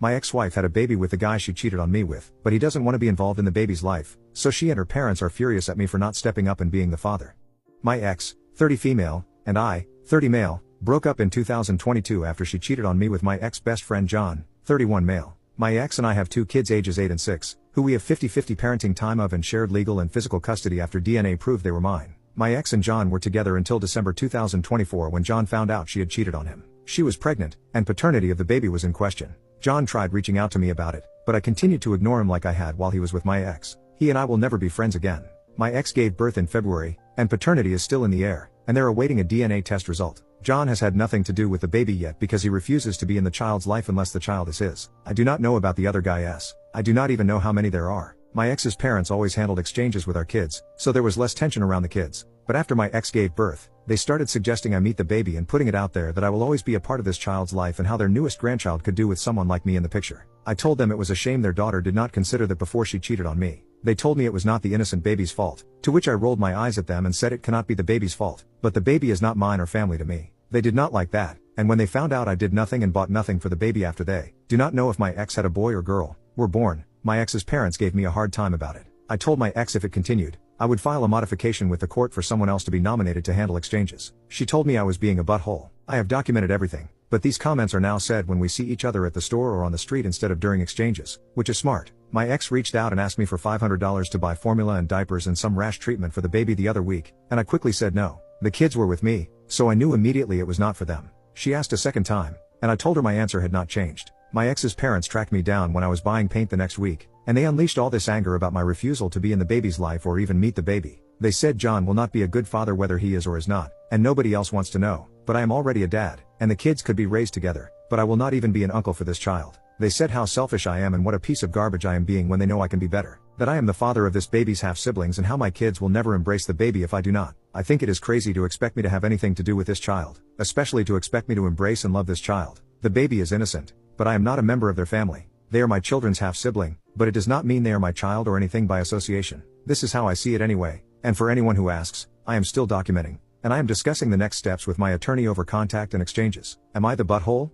My ex-wife had a baby with the guy she cheated on me with, but he doesn't want to be involved in the baby's life, so she and her parents are furious at me for not stepping up and being the father. My ex, 30 female, and I, 30 male, broke up in 2022 after she cheated on me with my ex-best friend John, 31 male. My ex and I have 2 kids ages 8 and 6, who we have 50-50 parenting time of and shared legal and physical custody after DNA proved they were mine. My ex and John were together until December 2024 when John found out she had cheated on him. She was pregnant, and paternity of the baby was in question. John tried reaching out to me about it, but I continued to ignore him like I had while he was with my ex. He and I will never be friends again. My ex gave birth in February, and paternity is still in the air, and they're awaiting a DNA test result. John has had nothing to do with the baby yet because he refuses to be in the child's life unless the child is his. I do not know about the other guys. I do not even know how many there are. My ex's parents always handled exchanges with our kids, so there was less tension around the kids. But after my ex gave birth, they started suggesting I meet the baby and putting it out there that I will always be a part of this child's life and how their newest grandchild could do with someone like me in the picture. I told them it was a shame their daughter did not consider that before she cheated on me. They told me it was not the innocent baby's fault, to which I rolled my eyes at them and said it cannot be the baby's fault, but the baby is not mine or family to me. They did not like that, and when they found out I did nothing and bought nothing for the baby after they do not know if my ex had a boy or girl, were born, my ex's parents gave me a hard time about it. I told my ex if it continued, I would file a modification with the court for someone else to be nominated to handle exchanges. She told me I was being a butthole. I have documented everything, but these comments are now said when we see each other at the store or on the street instead of during exchanges, which is smart. My ex reached out and asked me for $500 to buy formula and diapers and some rash treatment for the baby the other week, and I quickly said no. The kids were with me, so I knew immediately it was not for them. She asked a second time, and I told her my answer had not changed. My ex's parents tracked me down when I was buying paint the next week, and they unleashed all this anger about my refusal to be in the baby's life or even meet the baby. They said John will not be a good father whether he is or is not, and nobody else wants to know, but I am already a dad, and the kids could be raised together, but I will not even be an uncle for this child. They said how selfish I am and what a piece of garbage I am being when they know I can be better. That I am the father of this baby's half-siblings and how my kids will never embrace the baby if I do not. I think it is crazy to expect me to have anything to do with this child, especially to expect me to embrace and love this child. The baby is innocent, but I am not a member of their family. They are my children's half-sibling, but it does not mean they are my child or anything by association. This is how I see it anyway, and for anyone who asks, I am still documenting, and I am discussing the next steps with my attorney over contact and exchanges. Am I the butthole?